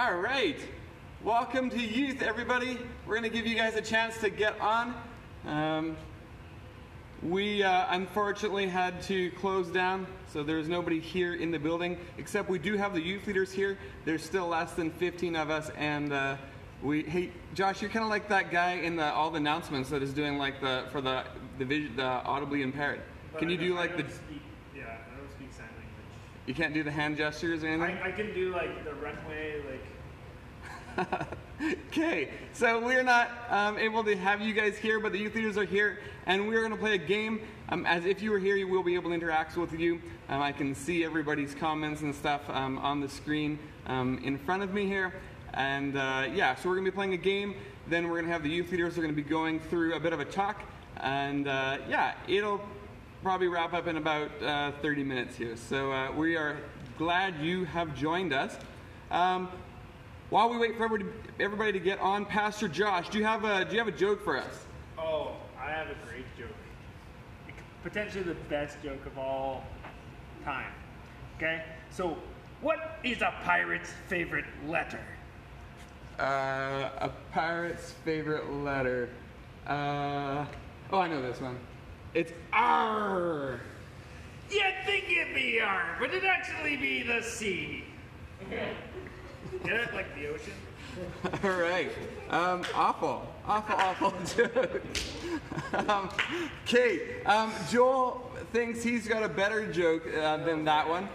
All right, welcome to youth, everybody. We're going to give you guys a chance to get on. We unfortunately had to close down, so there's nobody here in the building, except we do have the youth leaders here. There's still less than 15 of us, and hey, Josh, you're kind of like that guy in all the announcements that is doing like for the audibly impaired. But can you do like I don't speak sign language. You can't do the hand gestures or anything? I can do like the runway, like. Okay, so we're not able to have you guys here, but the youth leaders are here, and we're going to play a game. As if you were here, you will be able to interact with you. I can see everybody's comments and stuff on the screen in front of me here. And yeah, so we're going to be playing a game. Then we're going to have the youth leaders are going to be going through a bit of a talk. And yeah, it'll probably wrap up in about 30 minutes here. So we are glad you have joined us. While we wait for everybody to get on, Pastor Josh, do you have a joke for us? Oh, I have a great joke. Potentially the best joke of all time. Okay? So, what is a pirate's favorite letter? A pirate's favorite letter. Oh, I know this one. It's R. You'd think it'd be R, but it'd actually be the C. Get it? Like the ocean? All right. Awful joke. Okay. Joel thinks he's got a better joke than that one.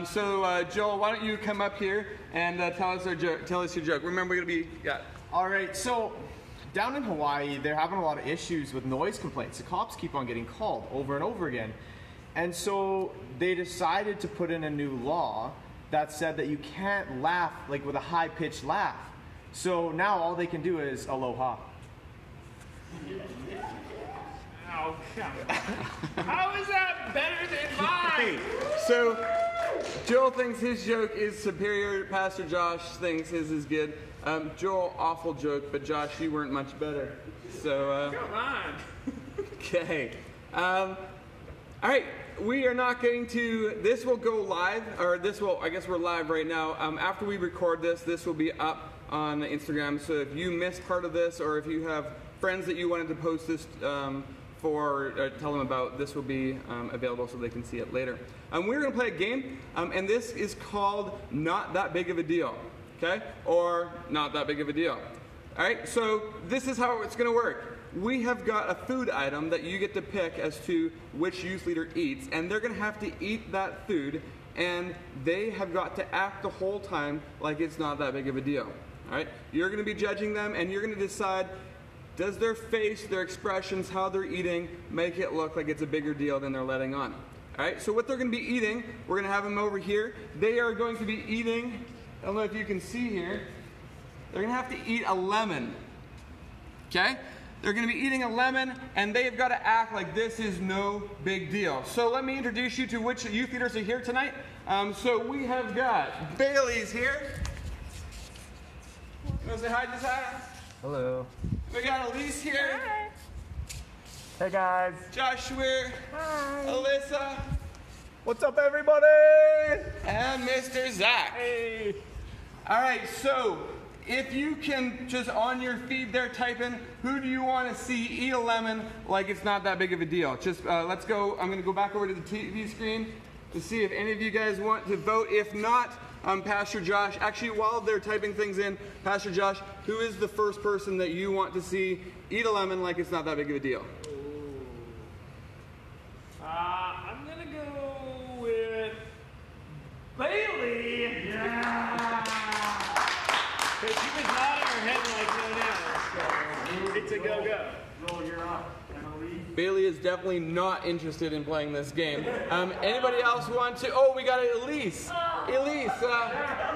So Joel, why don't you come up here and tell us your joke. Remember, we're gonna be All right. So down in Hawaii, they're having a lot of issues with noise complaints. The cops keep on getting called over and over again, and so they decided to put in a new law that said that you can't laugh like with a high-pitched laugh. So now all they can do is aloha. Oh, come on. How is that better than mine? So Joel thinks his joke is superior. Pastor Josh thinks his is good. Joel, awful joke, but Josh, you weren't much better. So come on. Okay. All right. We are not going to, this will go live, or this will, I guess we're live right now. After we record this, this will be up on Instagram. So if you missed part of this, or if you have friends that you wanted to post this tell them about, this will be available so they can see it later. We're going to play a game, and this is called Not That Big of a Deal, okay? Or Not That Big of a Deal. All right, so this is how it's going to work. We have got a food item that you get to pick as to which youth leader eats, and they're going to have to eat that food, and they have got to act the whole time like it's not that big of a deal. All right? You're going to be judging them, and you're going to decide, does their face, their expressions, how they're eating, make it look like it's a bigger deal than they're letting on. All right? So what they're going to be eating, we're going to have them over here. They are going to be eating, I don't know if you can see here, they're going to have to eat a lemon. Okay? They're going to be eating a lemon, and they've got to act like this is no big deal. So let me introduce you to which youth leaders are here tonight. So we have got Bailey's here. You want to say hi, Josiah? Hello. We got Elise here. Hi. Hey guys. Josh Weir. Hi. Alyssa. What's up, everybody? And Mr. Zach. Hey. All right, so if you can just on your feed there type in, who do you want to see eat a lemon like it's not that big of a deal? Just let's go. I'm going to go back over to the TV screen to see if any of you guys want to vote. If not, Pastor Josh, actually while they're typing things in, Pastor Josh, who is the first person that you want to see eat a lemon like it's not that big of a deal? I'm going to go with Bailey. Yeah. Because she was nodding her head like no so it's a go-go. Roll, you're up. Emily. Bailey is definitely not interested in playing this game. Anybody else want to? Oh, we got Elise. Elise,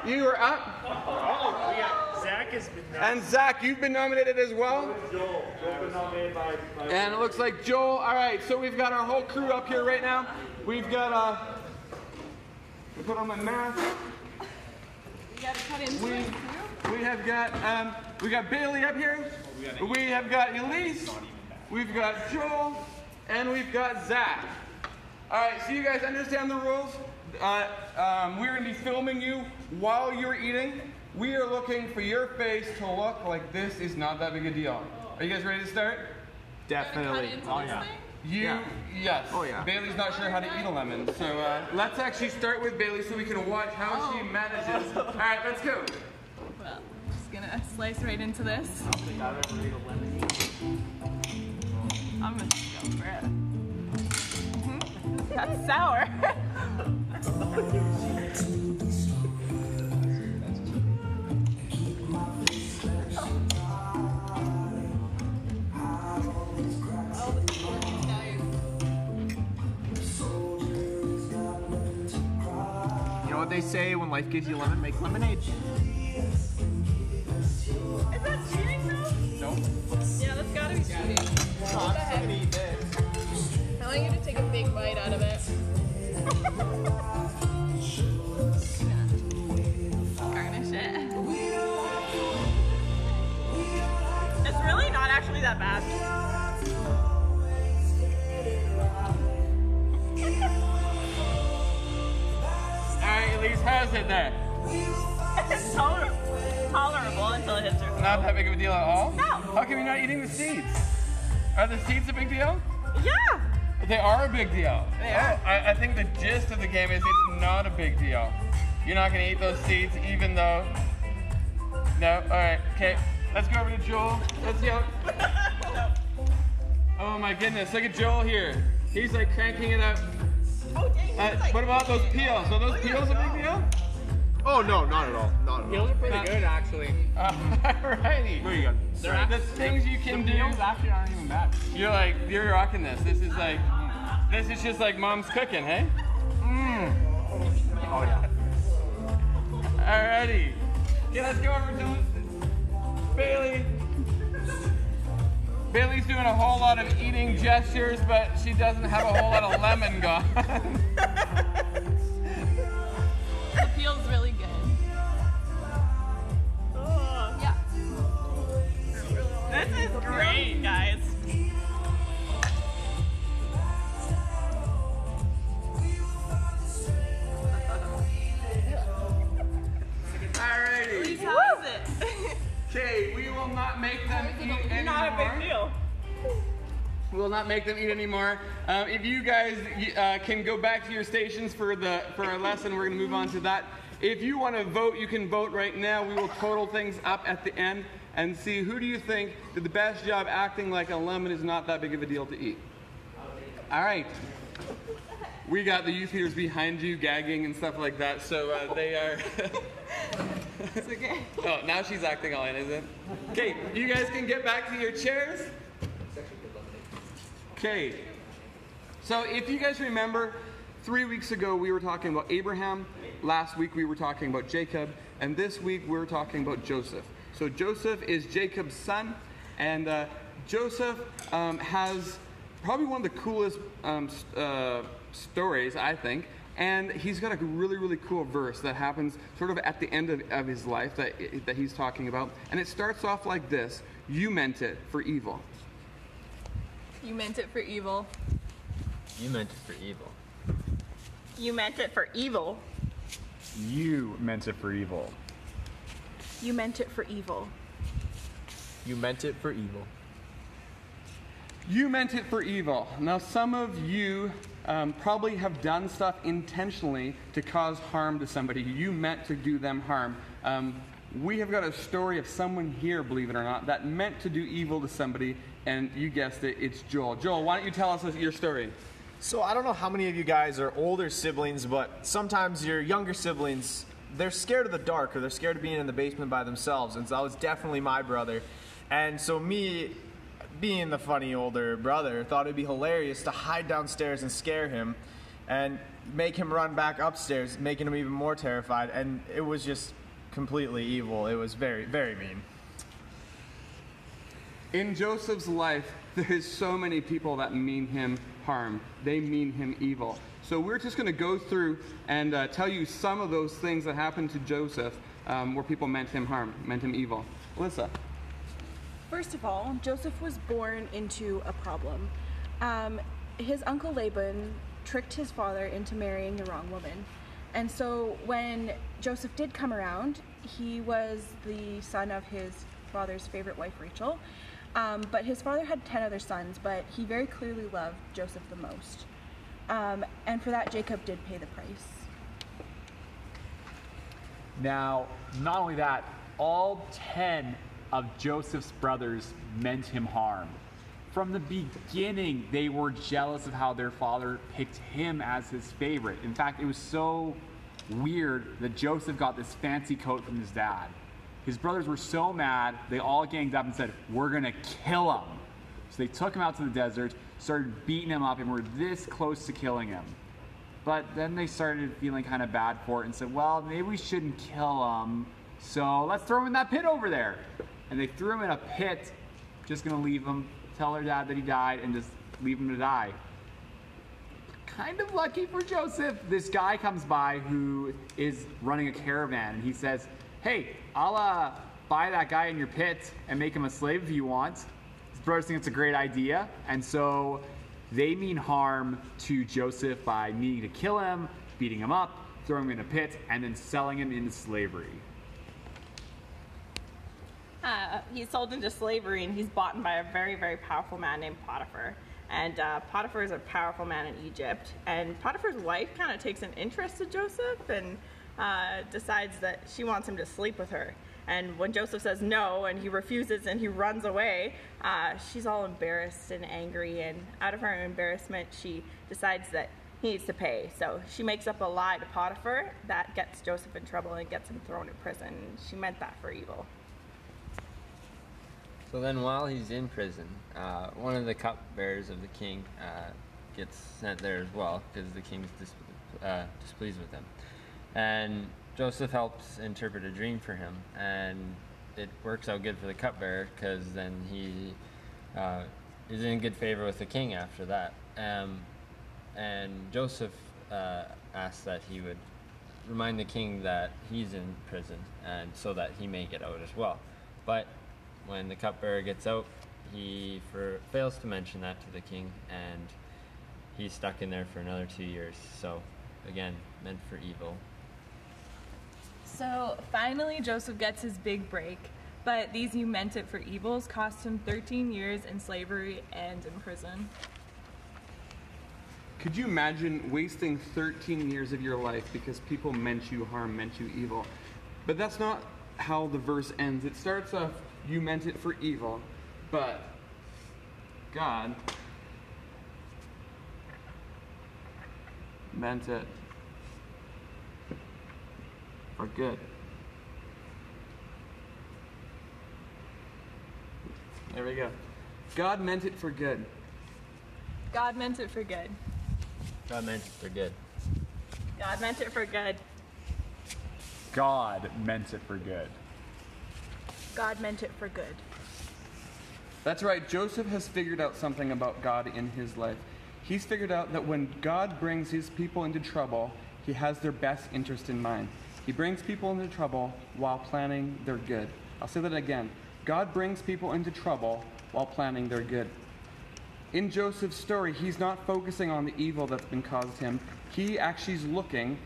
you are up. Oh, yeah. Zach has been nominated. And Zach, you've been nominated as well? Joel. Joel's been nominated by and it looks like Joel. All right, so we've got our whole crew up here right now. We've got, we put on my mask. You gotta cut into it. We have got Bailey up here. We have got Elise. We've got Joel, and we've got Zach. All right, so you guys understand the rules. we're going to be filming you while you're eating. We are looking for your face to look like this is not that big a deal. Are you guys ready to start? Definitely. Oh yeah. Yes. Oh, yeah. Bailey's not sure how to eat a lemon, so let's actually start with Bailey so we can watch how she manages. All right, let's go. Well, I'm just gonna slice right into this. I'm gonna just go for it. That's sour. You know what they say, when life gives you lemon, make lemonade. Is that cheating though? Nope. Yeah, that's gotta be cheating. What the heck? I want you to take a big bite out of it. Garnish it. It's really not actually that bad. Alright, Elise, how's it there? It's tolerable until it hits your throat. Not that big of a deal at all? No. How come you're not eating the seeds? Are the seeds a big deal? Yeah. They are a big deal. They are. I think the gist of the game is it's not a big deal. You're not going to eat those seeds even though... No? Alright, okay. Let's go over to Joel. Let's go. Oh my goodness, look at Joel here. He's like cranking it up. Oh, dang. What about those peels? Are those peels a big deal? Oh, no, not at all. Not at all. Peels are pretty good, actually. Alrighty. Very good. The things you can do. Peels actually aren't even bad. You're rocking this. This is just like mom's cooking, hey? Oh, yeah. Alrighty. Okay, let's go over to Bailey. Bailey's doing a whole lot of eating gestures, but she doesn't have a whole lot of lemon gone. The peel's really good. Yeah. This is great, guys. Alrighty. How is it? Okay, we will not make them eat anymore. Not a big deal. We will not make them eat anymore. If you guys can go back to your stations for our lesson, we're going to move on to that. If you want to vote, you can vote right now. We will total things up at the end and see who do you think did the best job acting like a lemon is not that big of a deal to eat. All right. We got the youth leaders behind you gagging and stuff like that, so they are... It's okay. Oh, now she's acting all in, is it? Okay, you guys can get back to your chairs. Okay, so if you guys remember, 3 weeks ago we were talking about Abraham, last week we were talking about Jacob, and this week we're talking about Joseph. So Joseph is Jacob's son, and Joseph has probably one of the coolest stories, I think, and he's got a really, really cool verse that happens sort of at the end of his life that he's talking about, and it starts off like this: you meant it for evil. You meant it for evil. You meant it for evil. You meant it for evil. You meant it for evil. You meant it for evil. You meant it for evil. You meant it for evil. Now, some of you probably have done stuff intentionally to cause harm to somebody. You meant to do them harm. We have got a story of someone here, believe it or not, that meant to do evil to somebody, and you guessed it, it's Joel. Joel, why don't you tell us your story? So I don't know how many of you guys are older siblings, but sometimes your younger siblings, they're scared of the dark, or they're scared of being in the basement by themselves, and so that was definitely my brother. And so me, being the funny older brother, thought it'd be hilarious to hide downstairs and scare him and make him run back upstairs, making him even more terrified, and it was just completely evil. It was very, very mean. In Joseph's life, there's so many people that mean him harm. They mean him evil. So we're just going to go through and tell you some of those things that happened to Joseph where people meant him harm, meant him evil. Alyssa. First of all, Joseph was born into a problem. His uncle Laban tricked his father into marrying the wrong woman. And so when Joseph did come around, he was the son of his father's favorite wife, Rachel. But his father had 10 other sons, but he very clearly loved Joseph the most. And for that, Jacob did pay the price. Now, not only that, all 10 of Joseph's brothers meant him harm. From the beginning, they were jealous of how their father picked him as his favorite. In fact, it was so weird that Joseph got this fancy coat from his dad. His brothers were so mad, they all ganged up and said, "We're gonna kill him." So they took him out to the desert, started beating him up, and were this close to killing him. But then they started feeling kind of bad for it and said, well, maybe we shouldn't kill him, so let's throw him in that pit over there. And they threw him in a pit, just gonna leave him, tell their dad that he died, and just leave him to die. Kind of lucky for Joseph, this guy comes by who is running a caravan, and he says, "Hey, I'll buy that guy in your pit and make him a slave if you want." His brothers think it's a great idea, and so they mean harm to Joseph by meaning to kill him, beating him up, throwing him in a pit, and then selling him into slavery. He's sold into slavery, and he's bought by a very, very powerful man named Potiphar. And Potiphar is a powerful man in Egypt. And Potiphar's wife kind of takes an interest in Joseph and decides that she wants him to sleep with her. And when Joseph says no and he refuses and he runs away, she's all embarrassed and angry. And out of her embarrassment, she decides that he needs to pay. So she makes up a lie to Potiphar that gets Joseph in trouble and gets him thrown in prison. She meant that for evil. So then while he's in prison, one of the cupbearers of the king gets sent there as well because the king's displeased with him. And Joseph helps interpret a dream for him, and it works out good for the cupbearer because then he is in good favor with the king after that. And Joseph asks that he would remind the king that he's in prison, and so that he may get out as well. But when the cupbearer gets out, he fails to mention that to the king, and he's stuck in there for another 2 years. So, again, meant for evil. So finally, Joseph gets his big break, but these "you meant it for evils" cost him 13 years in slavery and in prison. Could you imagine wasting 13 years of your life because people meant you harm, meant you evil? But that's not how the verse ends. It starts off, "You meant it for evil," but God meant it for good. There we go. God meant it for good. God meant it for good. God meant it for good. God meant it for good. God meant it for good. God meant it for good. That's right. Joseph has figured out something about God in his life. He's figured out that when God brings his people into trouble, he has their best interest in mind. He brings people into trouble while planning their good. I'll say that again. God brings people into trouble while planning their good. In Joseph's story, he's not focusing on the evil that's been caused him. He actually is looking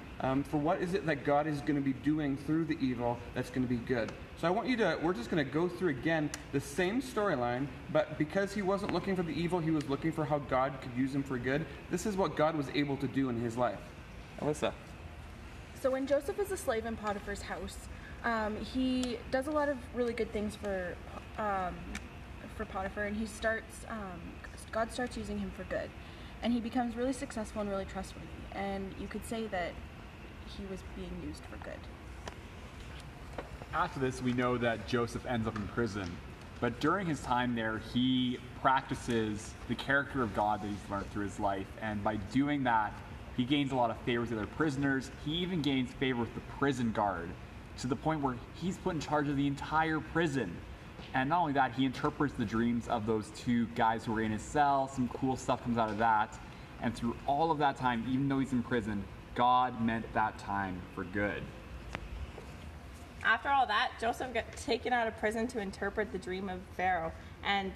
for what is it that God is going to be doing through the evil that's going to be good. So we're just going to go through again the same storyline, but because he wasn't looking for the evil, he was looking for how God could use him for good. This is what God was able to do in his life. Alyssa. So when Joseph is a slave in Potiphar's house, he does a lot of really good things for Potiphar, and God starts using him for good, and he becomes really successful and really trustworthy. And you could say that he was being used for good. After this, we know that Joseph ends up in prison. But during his time there, he practices the character of God that he's learned through his life. And by doing that, he gains a lot of favor with other prisoners. He even gains favor with the prison guard to the point where he's put in charge of the entire prison. And not only that, he interprets the dreams of those two guys who were in his cell. Some cool stuff comes out of that. And through all of that time, even though he's in prison, God meant that time for good. After all that, Joseph got taken out of prison to interpret the dream of Pharaoh. And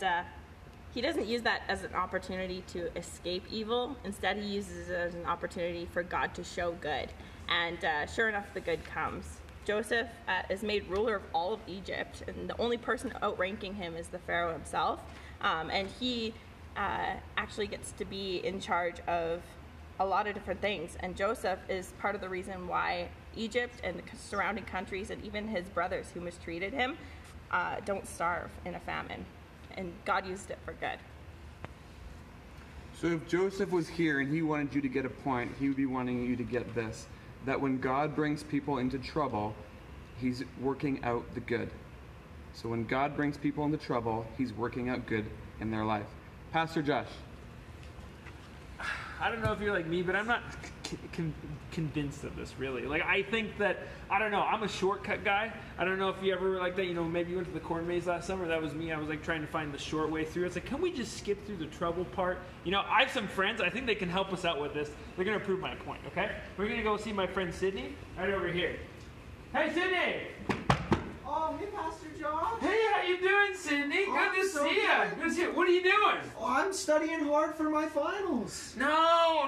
he doesn't use that as an opportunity to escape evil. Instead, he uses it as an opportunity for God to show good. And sure enough, the good comes. Joseph is made ruler of all of Egypt, and the only person outranking him is the Pharaoh himself. And he actually gets to be in charge of a lot of different things. And Joseph is part of the reason why Egypt and the surrounding countries and even his brothers who mistreated him don't starve in a famine. And God used it for good. So if Joseph was here and he wanted you to get a point, he would be wanting you to get this, that when God brings people into trouble, he's working out the good. So when God brings people into trouble, he's working out good in their life. Pastor Josh. I don't know if you're like me, but I'm not convinced of this, really. Like, I think that, I don't know, I'm a shortcut guy. I don't know if you ever were like that, you know, maybe you went to the corn maze last summer. That was me. I was like trying to find the short way through. It's like, can we just skip through the trouble part? You know, I have some friends. I think they can help us out with this. They're going to prove my point, okay? We're going to go see my friend Sydney right over here. Hey, Sydney! Oh, hey, Pastor Josh. Hey, how you doing, Sydney? Oh, Good to so see you. good. Good to see you. What are you doing? Oh, I'm studying hard for my finals. No,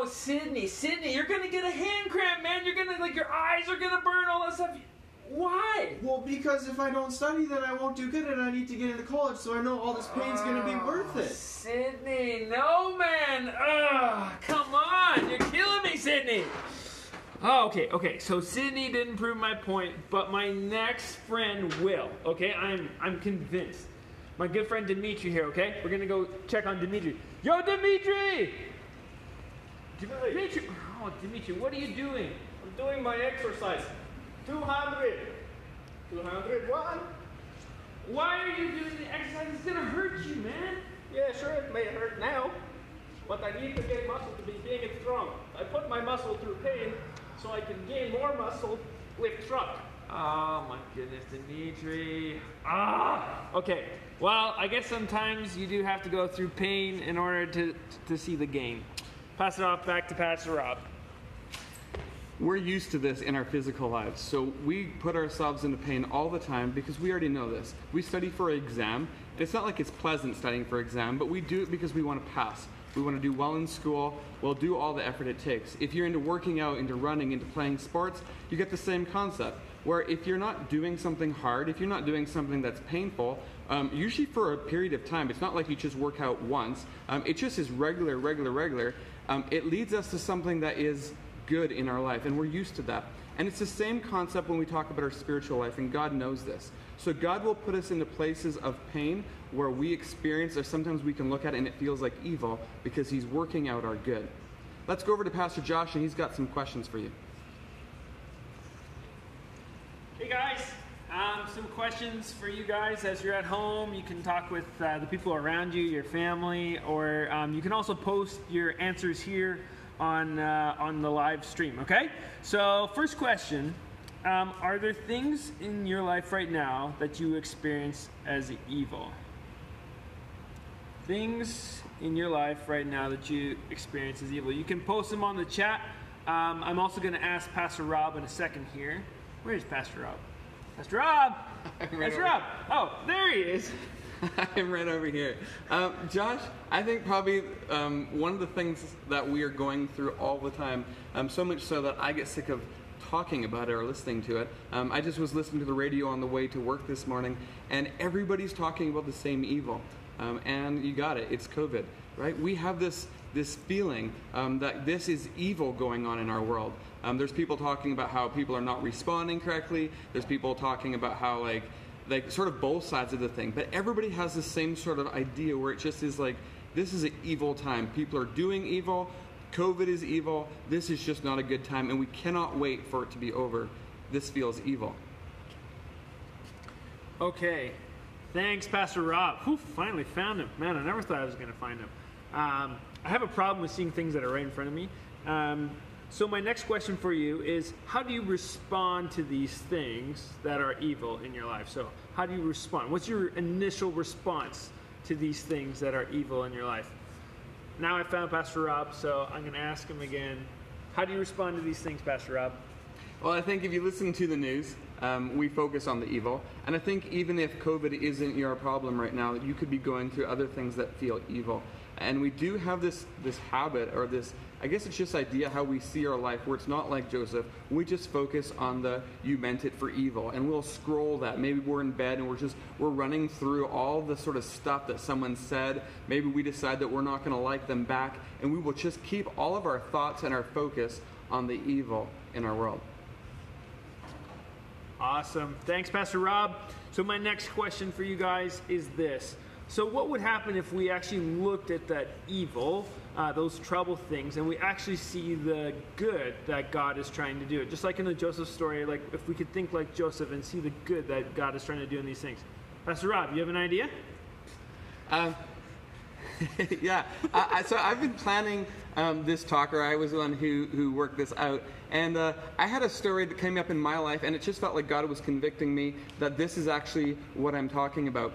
Sydney, you're gonna get a hand cramp, man. You're gonna, like, your eyes are gonna burn, all that stuff. Why? Well, because if I don't study, then I won't do good, and I need to get into college, so I know all this pain's gonna be worth it. Sydney, no, man. Ugh, come on. You're killing me, Sydney. Oh, okay. So Sydney didn't prove my point, but my next friend will. Okay, I'm convinced. My good friend Dimitri here. Okay, we're gonna go check on Dimitri. Yo, Dimitri! Dimitri! Oh, Dimitri, what are you doing? I'm doing my exercise. 200. 201. Why are you doing the exercise? It's gonna hurt you, man. Yeah, sure, it may hurt now, but I need to get muscle to be big and strong. I put my muscle through pain so I can gain more muscle with truck. Oh my goodness, Dimitri. Okay. Well, I guess sometimes you do have to go through pain in order to see the game. Pass it off back to Pastor Rob. We're used to this in our physical lives, so we put ourselves into pain all the time because we already know this. We study for an exam. It's not like it's pleasant studying for an exam, but we do it because we want to pass. We want to do well in school. We'll do all the effort it takes. If you're into working out, into running, into playing sports, you get the same concept. Where if you're not doing something hard, if you're not doing something that's painful, usually for a period of time, it's not like you just work out once. It just is regular. It leads us to something that is good in our life, and we're used to that. And it's the same concept when we talk about our spiritual life, and God knows this. So God will put us into places of pain where we experience, or sometimes we can look at it and it feels like evil, because he's working out our good. Let's go over to Pastor Josh, and he's got some questions for you. Hey guys, some questions for you guys as you're at home. You can talk with the people around you, your family, or you can also post your answers here on the live stream, okay? So first question, are there things in your life right now that you experience as evil? Things in your life right now that you experience as evil. You can post them on the chat. I'm also going to ask Pastor Rob in a second here. Where is Pastor Rob? Pastor Rob! Pastor Rob! Oh, there he is. I'm right over here. Josh, I think probably one of the things that we are going through all the time, so much so that I get sick of talking about it or listening to it. I just was listening to the radio on the way to work this morning, and everybody's talking about the same evil. And you got it, it's COVID, right? We have this feeling that this is evil going on in our world. There's people talking about how people are not responding correctly. There's people talking about how like sort of both sides of the thing. But everybody has the same sort of idea where it just is like, this is an evil time. People are doing evil. COVID is evil. This is just not a good time, and we cannot wait for it to be over. This feels evil. Okay. Thanks, Pastor Rob. Whew, finally found him. Man, I never thought I was going to find him. I have a problem with seeing things that are right in front of me. So my next question for you is, how do you respond to these things that are evil in your life? So how do you respond? What's your initial response to these things that are evil in your life? Now I found Pastor Rob, so I'm going to ask him again. How do you respond to these things, Pastor Rob? Well, I think if you listen to the news, we focus on the evil. And I think even if COVID isn't your problem right now, you could be going through other things that feel evil. And we do have this habit, or this, I guess it's just idea how we see our life, where it's not like Joseph. We just focus on the "you meant it for evil," and we'll scroll that. Maybe we're in bed and we're running through all the sort of stuff that someone said. Maybe we decide that we're not going to like them back, and we will just keep all of our thoughts and our focus on the evil in our world. Awesome. Thanks, Pastor Rob. So my next question for you guys is this. So what would happen if we actually looked at that evil, those trouble things, and we actually see the good that God is trying to do? Just like in the Joseph story, like if we could think like Joseph and see the good that God is trying to do in these things. Pastor Rob, you have an idea? Yeah. So I've been planning this talk, or I was the one who worked this out. And I had a story that came up in my life, and it just felt like God was convicting me that this is actually what I'm talking about.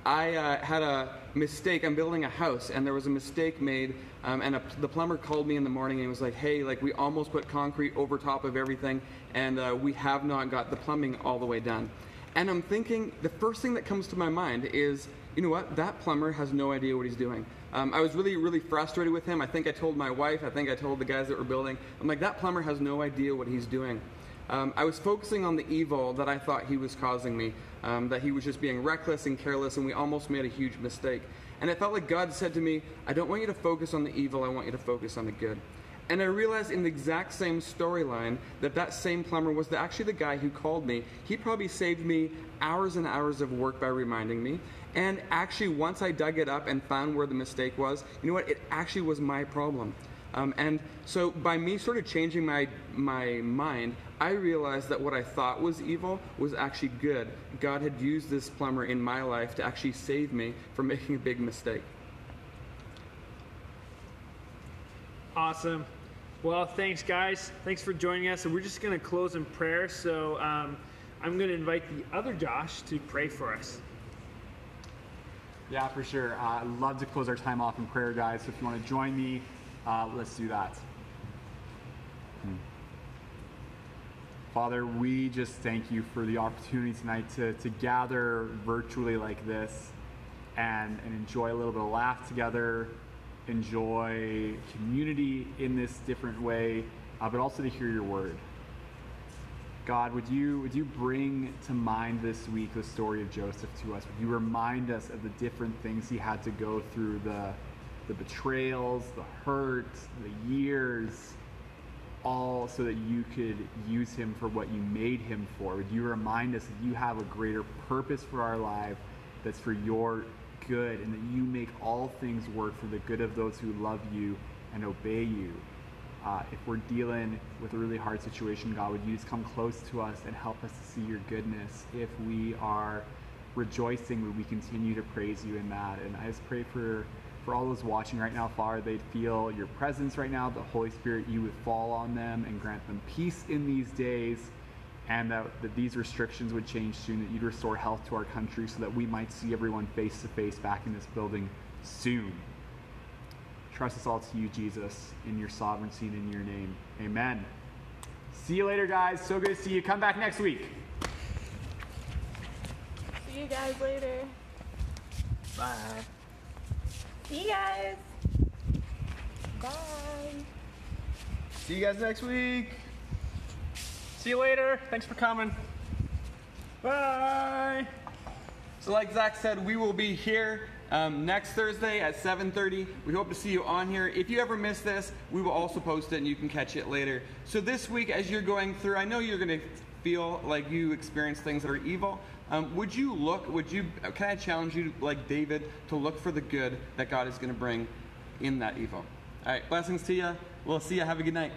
I had a mistake. I'm building a house, and there was a mistake made, and the plumber called me in the morning and was like, "Hey, like we almost put concrete over top of everything, and we have not got the plumbing all the way done." And I'm thinking, the first thing that comes to my mind is, you know what? That plumber has no idea what he's doing. I was really, really frustrated with him. I think I told my wife. I think I told the guys that were building. I'm like, that plumber has no idea what he's doing. I was focusing on the evil that I thought he was causing me, that he was just being reckless and careless, and we almost made a huge mistake. And it felt like God said to me, I don't want you to focus on the evil, I want you to focus on the good. And I realized in the exact same storyline that same plumber was actually the guy who called me. He probably saved me hours and hours of work by reminding me. And actually, once I dug it up and found where the mistake was, you know what? It actually was my problem. And so by me sort of changing my mind, I realized that what I thought was evil was actually good. God had used this plumber in my life to actually save me from making a big mistake. Awesome. Well, thanks, guys. Thanks for joining us. And we're just going to close in prayer. So I'm going to invite the other Josh to pray for us. Yeah, for sure. I'd love to close our time off in prayer, guys. So if you want to join me, let's do that. Father, we just thank you for the opportunity tonight to gather virtually like this and enjoy a little bit of laugh together, enjoy community in this different way, but also to hear your word. God, would you bring to mind this week the story of Joseph to us? Would you remind us of the different things he had to go through, the betrayals, the hurt, the years, all so that you could use him for what you made him for? Would you remind us that you have a greater purpose for our life that's for your good, and that you make all things work for the good of those who love you and obey you? If we're dealing with a really hard situation, God, would you just come close to us and help us to see your goodness? If we are rejoicing, would we continue to praise you in that? And I just pray for all those watching right now, Father, they'd feel your presence right now, the Holy Spirit, you would fall on them and grant them peace in these days, and that these restrictions would change soon, that you'd restore health to our country so that we might see everyone face to face back in this building soon. Trust us all to you, Jesus, in your sovereignty and in your name. Amen. See you later, guys. So good to see you. Come back next week. See you guys later. Bye. See you guys. Bye. See you guys next week. See you later. Thanks for coming. Bye. So like Zach said, we will be here next Thursday at 7:30. We hope to see you on here. If you ever miss this, we will also post it and you can catch it later. So this week, as you're going through, I know you're going to feel like you experience things that are evil. Can I challenge you, like David, to look for the good that God is going to bring in that evil? All right, blessings to you. We'll see you. Have a good night.